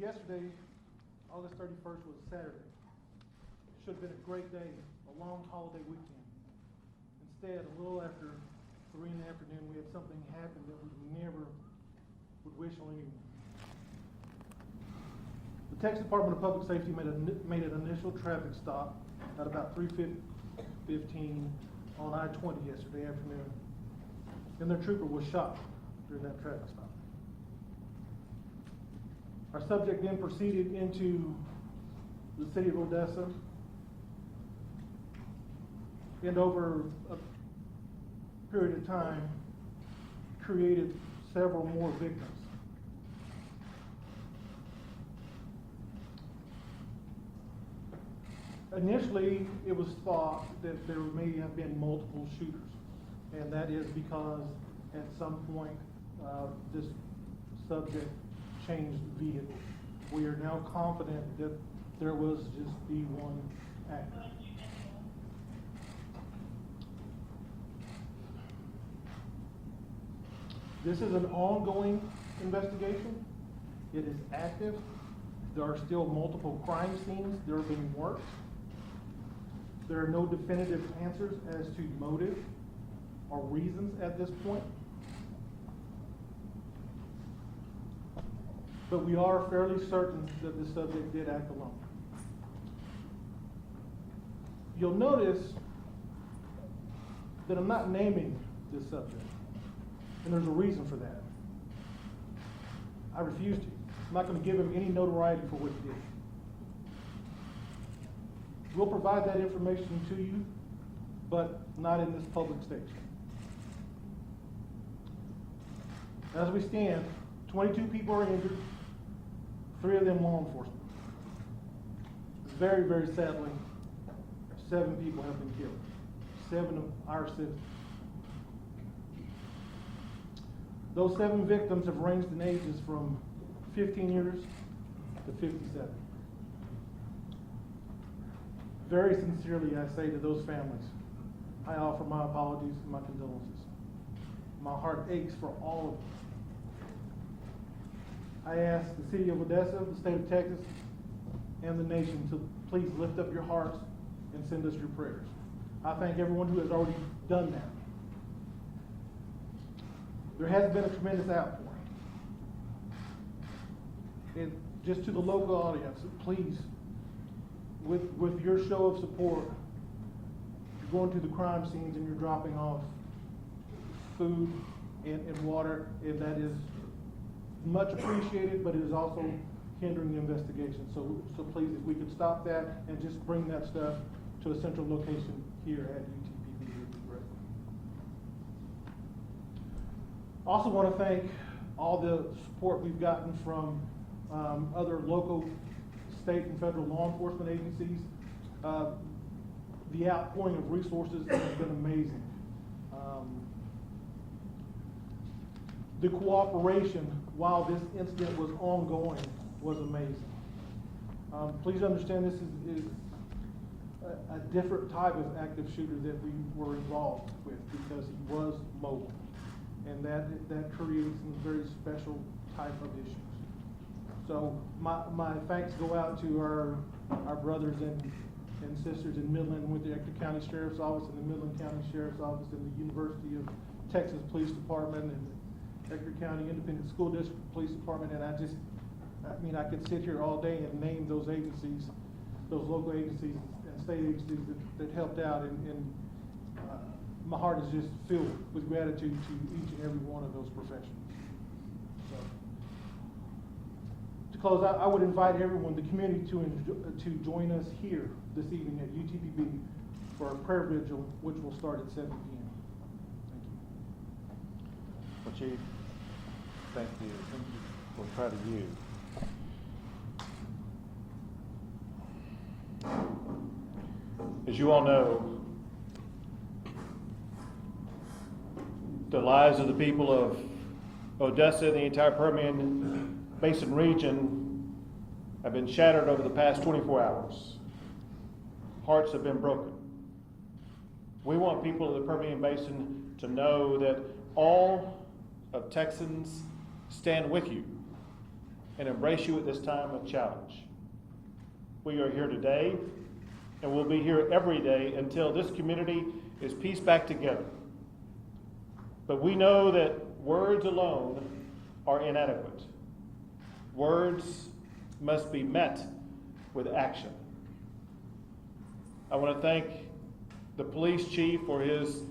yesterday, August 31st, was Saturday. It should have been a great day, a long holiday weekend. Instead, a little after 3 in the afternoon, we had something happen that we never would wish on anyone. The Texas Department of Public Safety made an initial traffic stop at about 3:15 on I-20 yesterday afternoon, and their trooper was shot during that traffic stop. Our subject then proceeded into the city of Odessa, and over a period of time created several more victims. Initially, it was thought that there may have been multiple shooters, and that is because at some point this subject changed vehicles. We are now confident that there was just the one actor. This is an ongoing investigation. It is active. There are still multiple crime scenes that are being worked. There are no definitive answers as to motive or reasons at this point. But we are fairly certain that the subject did act alone. You'll notice that I'm not naming this subject, and there's a reason for that. I refuse to. I'm not going to give him any notoriety for what he did. We'll provide that information to you, but not in this public stage. As we stand, 22 people are injured, 3 of them law enforcement. Very, very sadly, 7 people have been killed. 7 of our citizens. Those 7 victims have ranged in ages from 15 years to 57. Very sincerely, I say to those families, I offer my apologies and my condolences. My heart aches for all of them. I ask the city of Odessa, the state of Texas, and the nation to please lift up your hearts and send us your prayers. I thank everyone who has already done that. There has been a tremendous outpouring. And just to the local audience, please, with your show of support, you're going to the crime scenes and you're dropping off food and water, and that is much appreciated, but it is also hindering the investigation. So please, if we could stop that and just bring that stuff to a central location here at UTPB, it would be great. Also want to thank all the support we've gotten from other local, state, and federal law enforcement agencies. The outpouring of resources has been amazing. The cooperation while this incident was ongoing was amazing. Please understand this is a different type of active shooter that we were involved with, because he was mobile, and that creates some very special type of issues. So my thanks go out to our brothers and sisters in Midland with the Ector County Sheriff's Office and the Midland County Sheriff's Office and the University of Texas Police Department and the Ector County Independent School District Police Department. And I could sit here all day and name those agencies, those local agencies and state agencies that helped out, and my heart is just filled with gratitude to each and every one of those professionals. To close out, I would invite everyone, the community, to join us here this evening at UTPB for our prayer vigil, which will start at 7 p.m. Thank you. Well, Chief, thank you. We're proud of you. As you all know, the lives of the people of Odessa and the entire Permian Basin region have been shattered over the past 24 hours. Hearts have been broken. We want people of the Permian Basin to know that all of Texans stand with you and embrace you at this time of challenge. We are here today, and we'll be here every day until this community is pieced back together. But we know that words alone are inadequate. Words must be met with action. I want to thank the police chief for his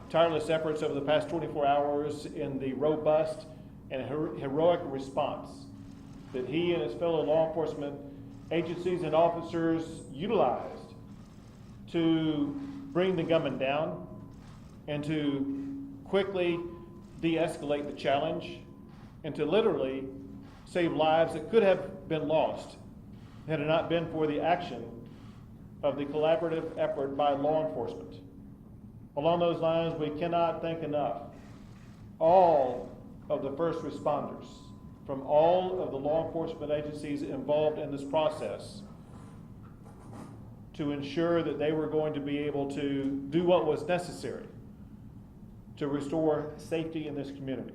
tireless efforts over the past 24 hours in the robust and heroic response that he and his fellow law enforcement agencies and officers utilized to bring the gunman down and to quickly de-escalate the challenge and to literally save lives that could have been lost had it not been for the action of the collaborative effort by law enforcement. Along those lines, we cannot thank enough all of the first responders from all of the law enforcement agencies involved in this process to ensure that they were going to be able to do what was necessary to restore safety in this community.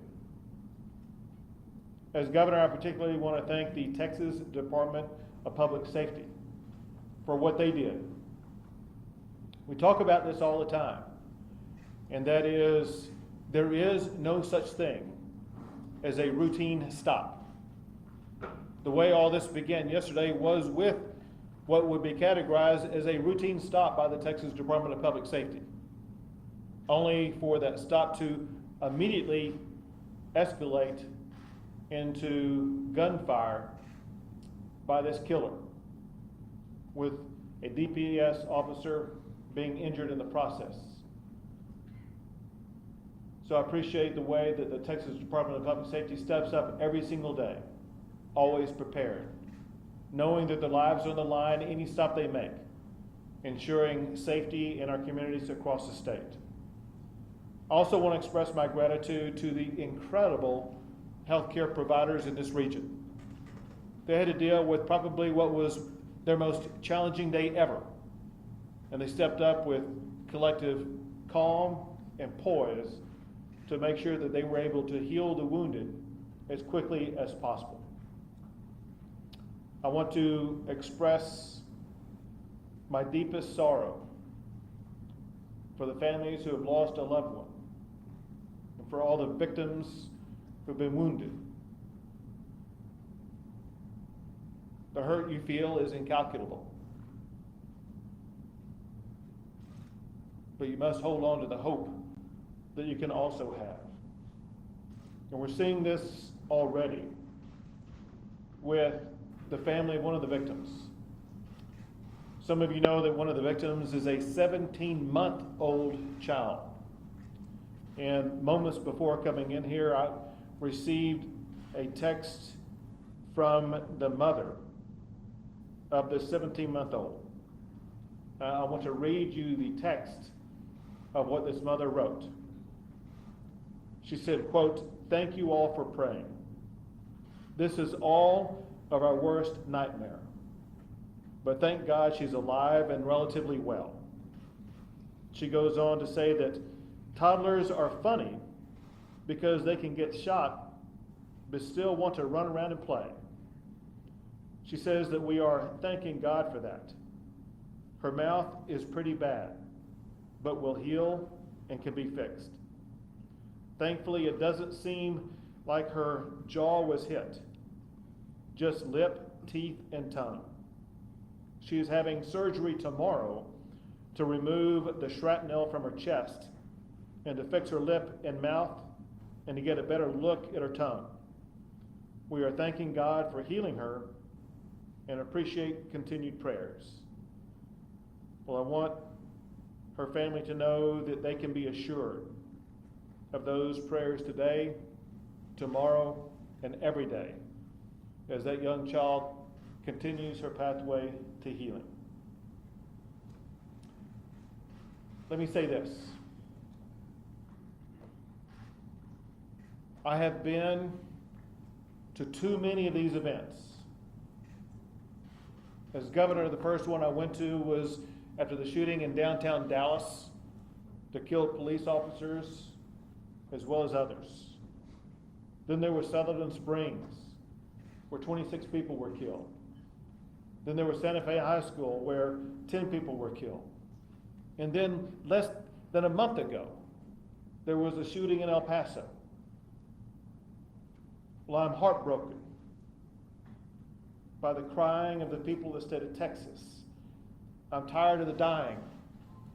As governor, I particularly want to thank the Texas Department of Public Safety for what they did. We talk about this all the time, and that is, there is no such thing as a routine stop. The way all this began yesterday was with what would be categorized as a routine stop by the Texas Department of Public Safety, only for that stop to immediately escalate into gunfire by this killer, with a DPS officer being injured in the process. So I appreciate the way that the Texas Department of Public Safety steps up every single day, always prepared, knowing that their lives are on the line any stop they make, ensuring safety in our communities across the state. I also want to express my gratitude to the incredible healthcare providers in this region. They had to deal with probably what was their most challenging day ever, and they stepped up with collective calm and poise to make sure that they were able to heal the wounded as quickly as possible. I want to express my deepest sorrow for the families who have lost a loved one, and for all the victims who have been wounded. The hurt you feel is incalculable, but you must hold on to the hope that you can also have. And we're seeing this already with the family of one of the victims. Some of you know that one of the victims is a 17-month-old child. And moments before coming in here, I received a text from the mother of the 17-month-old. I want to read you the text of what this mother wrote. She said, quote, "Thank you all for praying. This is all of our worst nightmare. But thank God she's alive and relatively well." She goes on to say that toddlers are funny because they can get shot but still want to run around and play. She says that we are thanking God for that. Her mouth is pretty bad, but will heal and can be fixed. Thankfully, it doesn't seem like her jaw was hit, just lip, teeth, and tongue. She is having surgery tomorrow to remove the shrapnel from her chest and to fix her lip and mouth and to get a better look at her tongue. We are thanking God for healing her and appreciate continued prayers. Well, I want her family to know that they can be assured of those prayers today, tomorrow, and every day as that young child continues her pathway to healing. Let me say this. I have been to too many of these events. As governor, the first one I went to was after the shooting in downtown Dallas that killed police officers as well as others. Then there was Sutherland Springs, where 26 people were killed. Then there was Santa Fe High School, where 10 people were killed. And then less than a month ago, there was a shooting in El Paso. Well, I'm heartbroken by the crying of the people of the state of Texas. I'm tired of the dying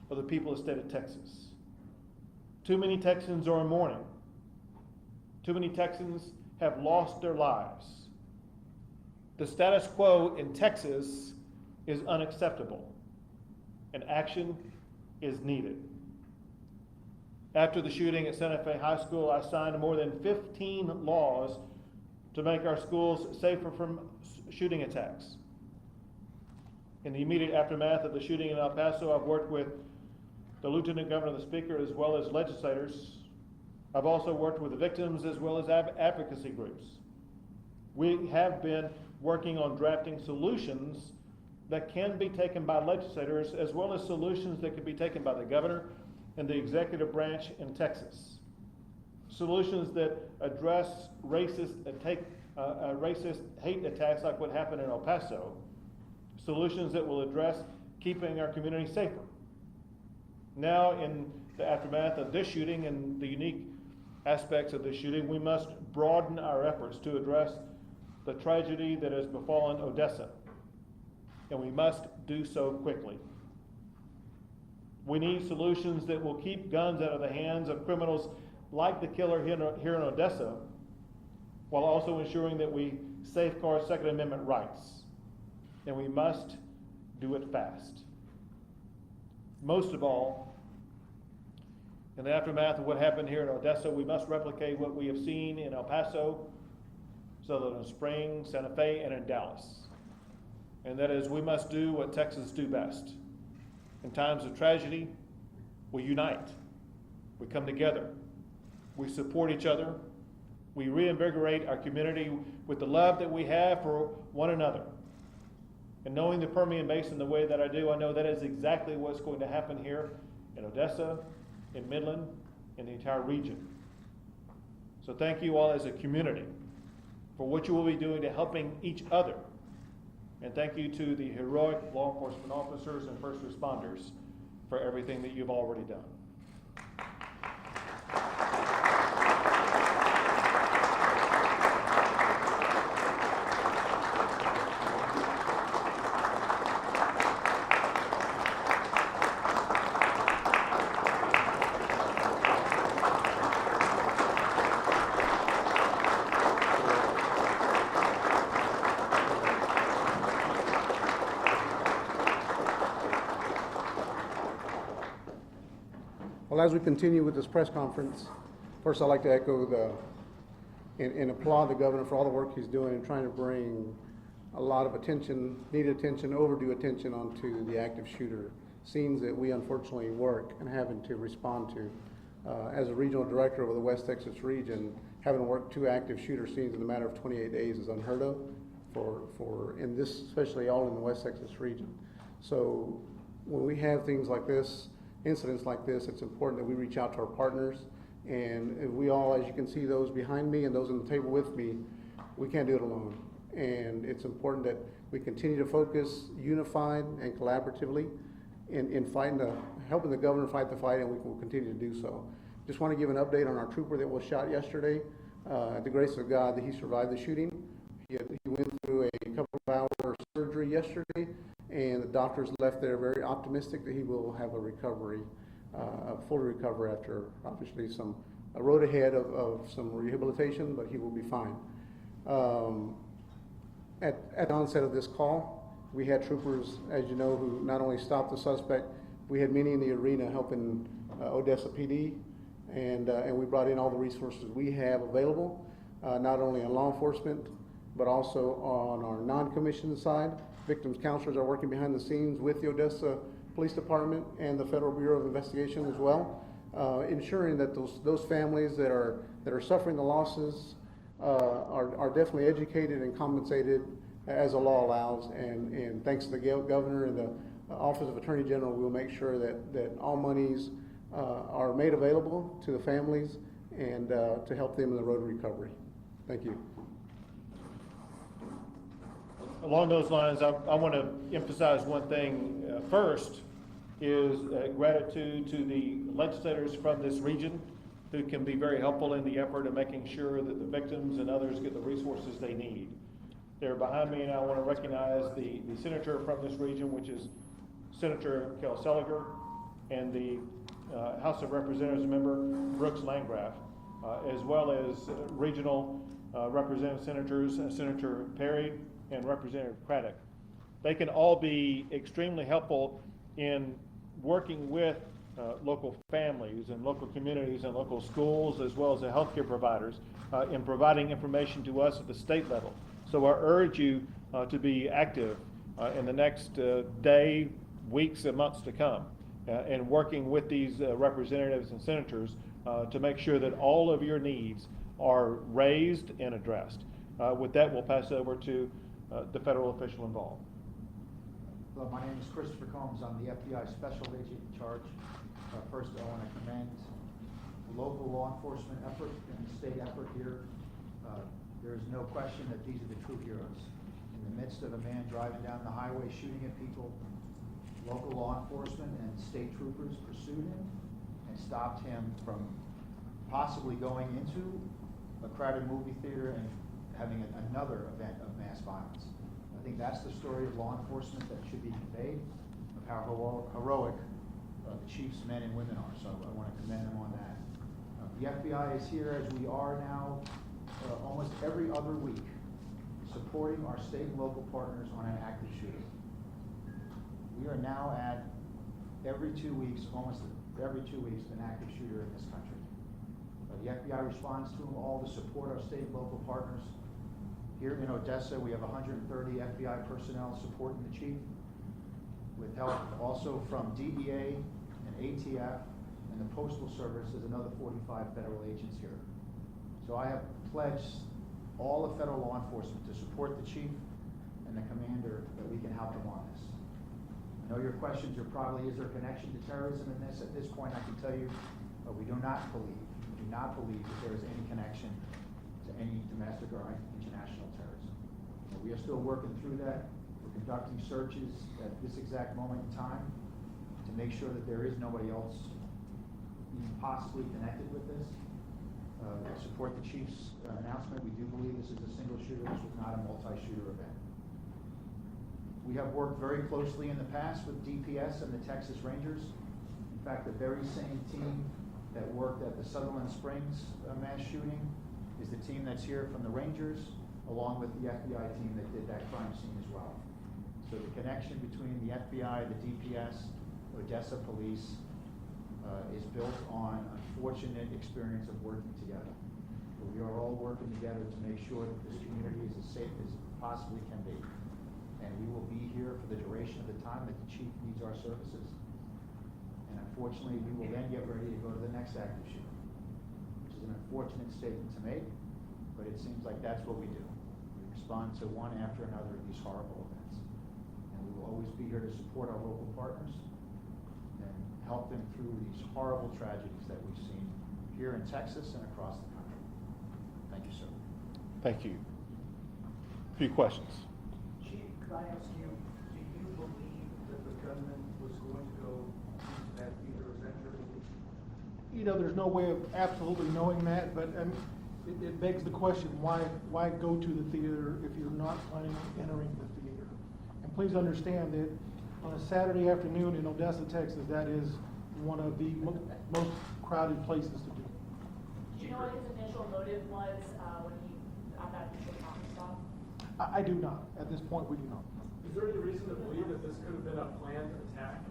of the people of the state of Texas. Too many Texans are in mourning. Too many Texans have lost their lives. The status quo in Texas is unacceptable, and action is needed. After the shooting at Santa Fe High School, I signed more than 15 laws to make our schools safer from shooting attacks. In the immediate aftermath of the shooting in El Paso, I've worked with the Lieutenant Governor and the Speaker as well as legislators. I've also worked with the victims as well as advocacy groups. We have been working on drafting solutions that can be taken by legislators as well as solutions that can be taken by the governor and the executive branch in Texas. Solutions that address racist hate attacks like what happened in El Paso. Solutions that will address keeping our community safer. Now, in the aftermath of this shooting and the unique aspects of this shooting, we must broaden our efforts to address the tragedy that has befallen Odessa, and we must do so quickly. We need solutions that will keep guns out of the hands of criminals like the killer here in Odessa, while also ensuring that we safeguard Second Amendment rights. And we must do it fast. Most of all, in the aftermath of what happened here in Odessa, we must replicate what we have seen in El Paso, Sutherland Springs, Santa Fe, and in Dallas. And that is, we must do what Texans do best. In times of tragedy, we unite. We come together. We support each other. We reinvigorate our community with the love that we have for one another. And knowing the Permian Basin the way that I do, I know that is exactly what's going to happen here in Odessa, in Midland, in the entire region. So thank you all as a community for what you will be doing to helping each other. And thank you to the heroic law enforcement officers and first responders for everything that you've already done. Well, as we continue with this press conference, first I'd like to echo and applaud the governor for all the work he's doing in trying to bring a lot of attention, needed attention, overdue attention onto the active shooter scenes that we unfortunately work and having to respond to. As a regional director over the West Texas region, having worked 2 active shooter scenes in a matter of 28 days is unheard of in this, especially all in the West Texas region. So when we have things like this, incidents like this, it's important that we reach out to our partners, and if we all, as you can see, those behind me and those on the table with me, we can't do it alone. And it's important that we continue to focus unified and collaboratively in helping the governor fight the fight, and we will continue to do so. Just want to give an update on our trooper that was shot yesterday. At the grace of God, that he survived the shooting. He went through a couple of hour surgery yesterday, and the doctors left there very optimistic that he will have a recovery, a full recovery after obviously a road ahead of some rehabilitation, but he will be fine. At the onset of this call, we had troopers, as you know, who not only stopped the suspect, we had many in the arena helping Odessa PD, and we brought in all the resources we have available, not only on law enforcement, but also on our non-commissioned side. Victims counselors are working behind the scenes with the Odessa Police Department and the Federal Bureau of Investigation as well, ensuring that those families that are suffering the losses are definitely educated and compensated as the law allows. And thanks to the governor and the Office of Attorney General, we'll make sure that all monies are made available to the families and to help them in the road to recovery. Thank you. along those lines, I want to emphasize one thing. First is gratitude to the legislators from this region who can be very helpful in the effort of making sure that the victims and others get the resources they need. They're behind me, and I want to recognize the senator from this region, which is Senator Kel Seliger, and the House of Representatives member Brooks Landgraf, as well as regional representative senators, Senator Perry and Representative Craddock. They can all be extremely helpful in working with local families and local communities and local schools, as well as the healthcare providers, in providing information to us at the state level. So I urge you to be active in the next day, weeks, and months to come, and working with these representatives and senators to make sure that all of your needs are raised and addressed. With that, we'll pass over to the federal official involved. Hello, my name is Christopher Combs. I'm the FBI Special Agent in charge. First, I want to commend the local law enforcement effort and the state effort here. There is no question that these are the true heroes. In the midst of a man driving down the highway shooting at people, local law enforcement and state troopers pursued him and stopped him from possibly going into a crowded movie theater and having another event of mass violence. I think that's the story of law enforcement that should be conveyed, of how heroic the chief's men and women are. So I want to commend them on that. The FBI is here, as we are now, almost every other week, supporting our state and local partners on an active shooter. We are now at every 2 weeks, almost every 2 weeks, an active shooter in this country. The FBI responds to them all to support our state and local partners. Here in Odessa, we have 130 FBI personnel supporting the chief, with help also from DEA and ATF and the Postal Service. There's another 45 federal agents here. So I have pledged all of federal law enforcement to support the chief and the commander, that we can help them on this. I know your questions are probably, is there a connection to terrorism in this? At this point, I can tell you, we do not believe that there is any connection to any domestic or international terrorism. We are still working through that. We're conducting searches at this exact moment in time to make sure that there is nobody else even possibly connected with this. I support the chief's announcement. We do believe this is a single shooter. This was not a multi-shooter event. We have worked very closely in the past with DPS and the Texas Rangers. In fact, the very same team that worked at the Sutherland Springs mass shooting is the team that's here from the Rangers, along with the FBI team that did that crime scene as well. So the connection between the FBI, the DPS, Odessa Police is built on unfortunate experience of working together. But we are all working together to make sure that this community is as safe as it possibly can be. And we will be here for the duration of the time that the chief needs our services. And unfortunately, we will then get ready to go to the next active shooter, which is an unfortunate statement to make, but it seems like that's what we do. We respond to one after another of these horrible events. And we will always be here to support our local partners and help them through these horrible tragedies that we've seen here in Texas and across the country. Thank you, sir. Thank you. A few questions. Chief, could I ask you, do you believe that the gunman was going to go into that theater? Is that your belief? You know, there's no way of absolutely knowing that, but it begs the question, why go to the theater if you're not planning on entering the theater? And please understand that on a Saturday afternoon in Odessa, Texas, that is one of the most crowded places to be. Do you know what his initial motive was when he at that initial traffic stop? I do not. At this point, we do not. Is there any reason to believe that this could have been a planned attack?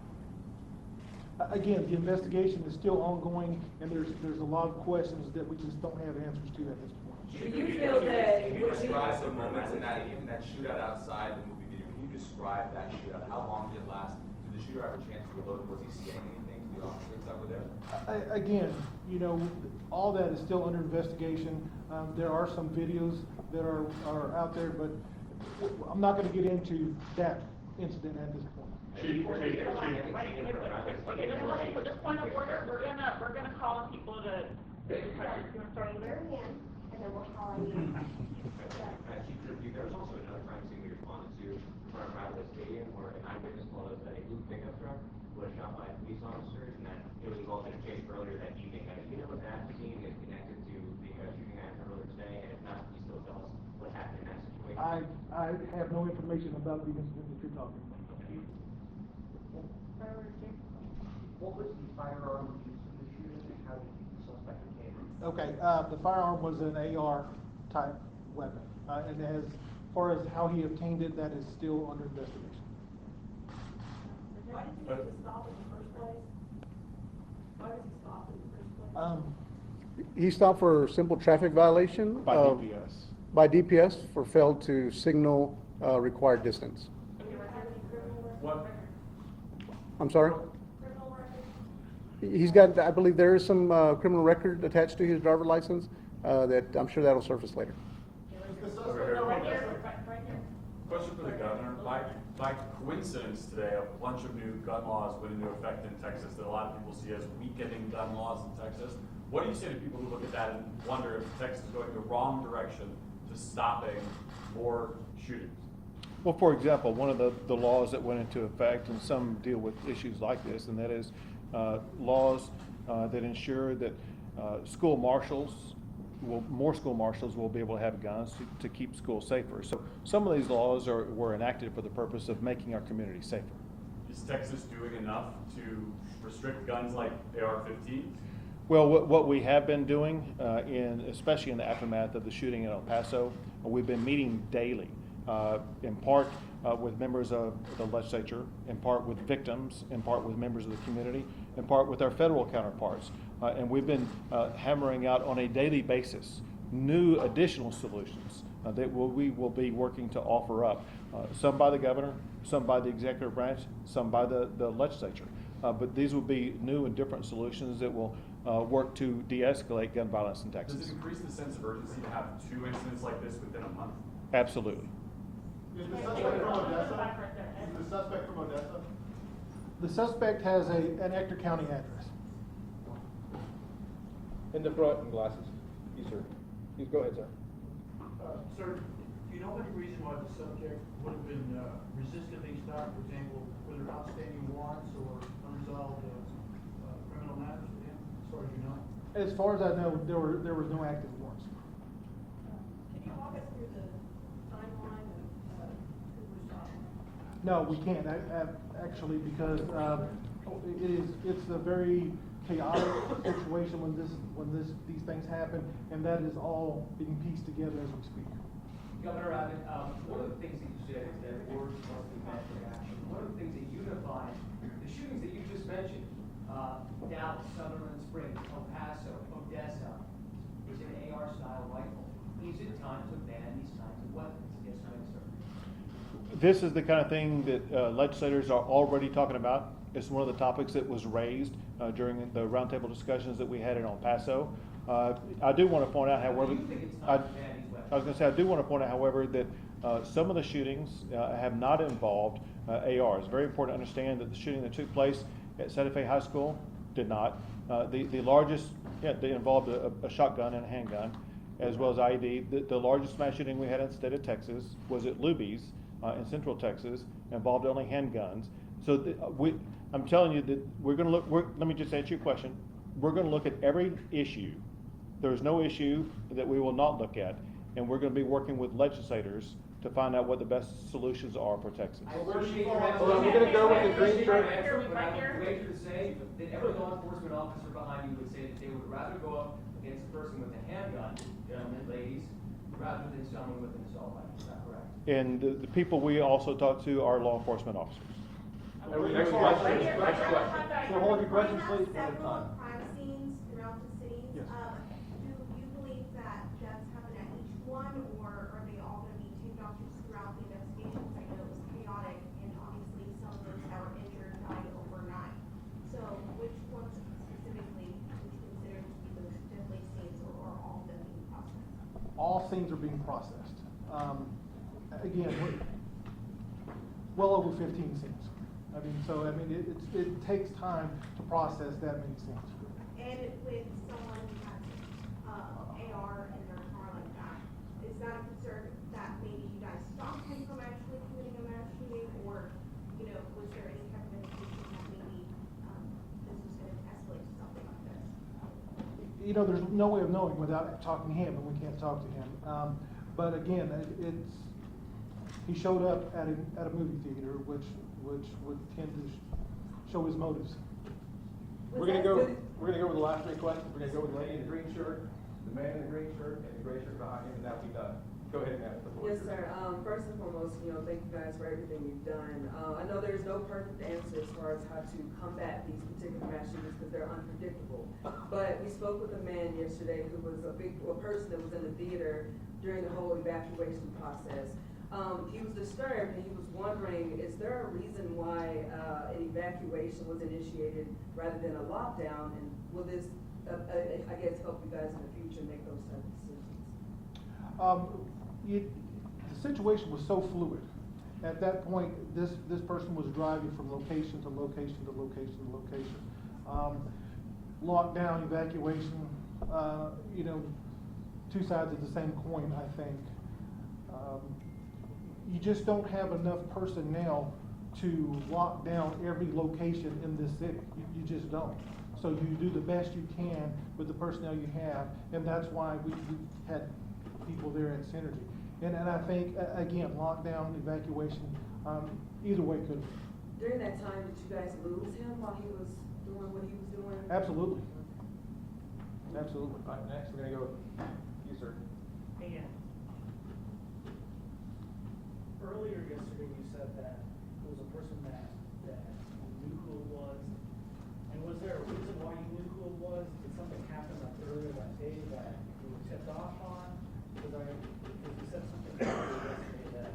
Again, the investigation is still ongoing, and there's a lot of questions that we just don't have answers to at this point. Do you feel that? Can you describe the moments in that shootout outside the movie video? Can you describe that shootout? How long did it last? Did the shooter have a chance to reload? Was he saying anything to the officers that were there? Again, you know, all that is still under investigation. There are some videos that are out there, but I'm not going to get into that incident at this point. For this point of order, we're gonna call on people to. You want to start over there? And then we'll call on you. Chief, you there was also another crime scene we responded to in front of Bradley Stadium where an eyewitness told us that a blue pickup truck was shot by police officers and that it was involved in a chase earlier that evening. Do you know what that scene is connected to the shooting that happened earlier today? And if not, can you still tell us what happened in that situation? I have no information about the incident that you're talking about. What was the firearm used in the shooting and how did the suspect obtain it? Okay, the firearm was an AR type weapon, and as far as how he obtained it, that is still under investigation. Why did you have to stop in the first place? Why did he stop in the first place? He stopped for a simple traffic violation. By DPS. By DPS for failed to signal required distance. What? I'm sorry? Criminal record? He's got, I believe there is some criminal record attached to his driver license that I'm sure that'll surface later. No, right here, right here. Question for the governor. By coincidence today, a bunch of new gun laws went into effect in Texas that a lot of people see as weakening gun laws in Texas. What do you say to people who look at that and wonder if Texas is going the wrong direction to stopping more shootings? Well, for example, one of the laws that went into effect, and some deal with issues like this, and that is laws that ensure that school marshals, more school marshals will be able to have guns to keep schools safer. So some of these laws were enacted for the purpose of making our community safer. Is Texas doing enough to restrict guns like AR-15? Well, what we have been doing, especially in the aftermath of the shooting in El Paso, we've been meeting daily, in part with members of the legislature, in part with victims, in part with members of the community, in part with our federal counterparts. And we've been hammering out on a daily basis new additional solutions that we will be working to offer up, some by the governor, some by the executive branch, some by the legislature. But these will be new and different solutions that will work to de-escalate gun violence in Texas. Does it increase the sense of urgency to have 2 incidents like this within a month? Absolutely. Is the suspect from Odessa? Is the suspect from Odessa? The suspect has an Ector County address. In the front and glasses. Yes, sir. Please go ahead, sir. Sir, do you know any reason why the subject would have been resistant being stopped? For example, were there outstanding warrants or unresolved criminal matters with him, as far as you know? As far as I know, there was no active warrants. Can you walk us through the timeline of who was stopped? No, we can't, actually, because it's a very chaotic situation when these things happen, and that is all being pieced together as we speak. Governor Abbott, one of the things that you said is that words must be met with action. One of the things that unify the shootings that you just mentioned, Dallas, Sutherland Springs, El Paso, Odessa, is an AR-style rifle. Is it time to ban these kinds of weapons? Yes, no, sir. This is the kind of thing that legislators are already talking about. It's one of the topics that was raised during the roundtable discussions that we had in El Paso. I do want to point out, however, I was going to say, I do want to point out, however, that some of the shootings have not involved AR. It's very important to understand that the shooting that took place at Santa Fe High School did not. The largest, they involved a shotgun and a handgun, as well as IED. The largest mass shooting we had in the state of Texas was at Luby's in Central Texas, involved only handguns. So I'm telling you that we're going to look, let me just answer your question. We're going to look at every issue. There's no issue that we will not look at, and we're going to be working with legislators to find out what the best solutions are for Texas. I appreciate your Hold on, we're gonna go with the green shirt. But I would wager to say that every law enforcement officer behind you would say that they would rather go up against a person with a handgun, gentlemen, ladies, rather than someone with an assault rifle. Is that correct? And the people we also talk to are law enforcement officers. Next question. Next question. So hold your questions, please. Several crime scenes throughout the city. Yes. Do you believe that deaths happen at each one, or are they all going to be taped off just throughout the investigation? Because I know it was chaotic, and obviously some of those that were injured died overnight. So which ones specifically would you consider to be those deadly scenes, or are all of them being processed? All scenes are being processed. Again, well over 15 scenes. It takes time to process that many scenes. And with someone who has AR in their car like that, is that a concern that maybe you guys there's no way of knowing without talking to him, and we can't talk to him. But again, he showed up at a movie theater, which would tend to show his motives. We're gonna go with the last three questions. We're gonna go with the lady in the green shirt, the man in the green shirt, and the gray shirt behind him, and that'll be done. Go ahead, ma'am. Yes, sir. First and foremost, thank you guys for everything you've done. I know there's no perfect answer as far as how to combat these particular mass shootings because they're unpredictable. But we spoke with a man yesterday who was a person that was in the theater during the whole evacuation process. He was disturbed and he was wondering, is there a reason why an evacuation was initiated rather than a lockdown? And will this, I guess, help you guys in the future make those type of decisions? The situation was so fluid. At that point, this person was driving from location to location to location to location. Lockdown, evacuation, two sides of the same coin, I think. You just don't have enough personnel to lock down every location in this city. You just don't. So you do the best you can with the personnel you have, and that's why we had people there at Synergy. And I think, again, lockdown, evacuation, either way could. During that time, did you guys lose him while he was doing what he was doing? Absolutely. Absolutely. All right, next, we're gonna go with you, sir. And earlier yesterday, you said that it was a person that knew who it was. And was there a reason why you knew who it was? Did something happen earlier that day that you were tipped off on? Because you said something earlier yesterday that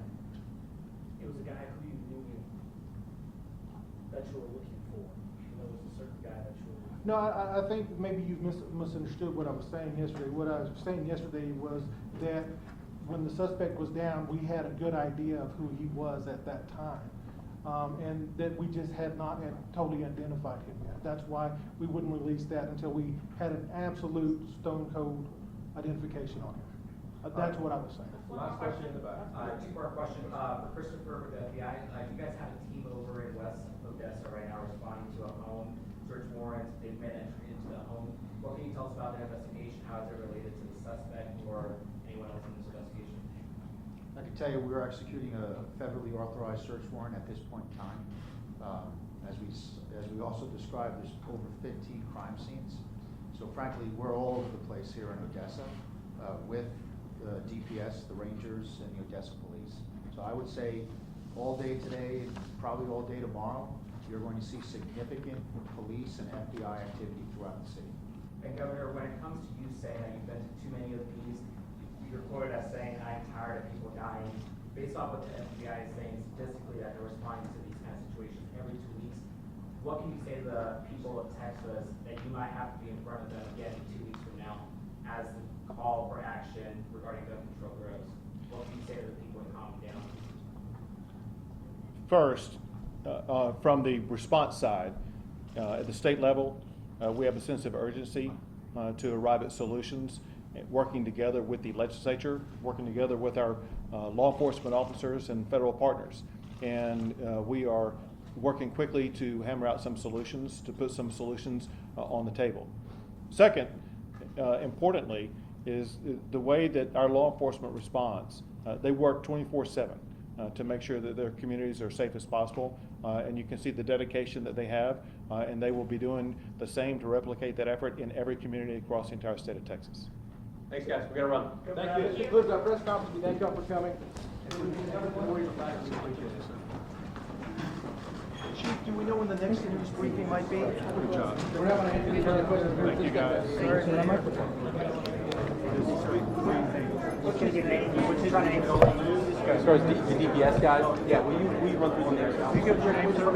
it was a guy who you knew that you were looking for. It was a certain guy that you were looking for. No, I think maybe you misunderstood what I was saying yesterday. What I was saying yesterday was that when the suspect was down, we had a good idea of who he was at that time. And that we just had not totally identified him yet. That's why we wouldn't release that until we had an absolute stone cold identification on him. That's what I was saying. Last question in the back. Two-part question. For Christopher with the FBI, you guys have a team over in West Odessa right now responding to a home search warrant. They've made entry into the home. What can you tell us about that investigation? How is it related to the suspect or anyone else in this investigation? I can tell you we're executing a federally authorized search warrant at this point in time. As we also described, there's over 15 crime scenes. So frankly, we're all over the place here in Odessa with the DPS, the Rangers, and the Odessa Police. So I would say all day today, and probably all day tomorrow, you're going to see significant police and FBI activity throughout the city. And Governor, when it comes to you saying that you've been to too many of these, you're quoted as saying, I'm tired of people dying. Based off what the FBI is saying statistically that they're responding to these kind of situations every 2 weeks, what can you say to the people of Texas that you might have to be in front of them again 2 weeks from now as the call for action regarding gun control grows? What can you say to the people in calm down? First, from the response side, at the state level, we have a sense of urgency to arrive at solutions, working together with the legislature, working together with our law enforcement officers and federal partners. And we are working quickly to hammer out some solutions, to put some solutions on the table. Second, importantly, is the way that our law enforcement responds. They work 24/7 to make sure that their communities are safe as possible. And you can see the dedication that they have, and they will be doing the same to replicate that effort in every community across the entire state of Texas. Thanks, guys. We're gonna run. Thank you. This concludes our press conference. We thank you all for coming. Chief, do we know when the next news briefing might be? Good job. We're not gonna answer any further questions. Thank you, guys. What's your name? What's your name? As far as the DPS guys, yeah, will you run through the names? You give your name, sir?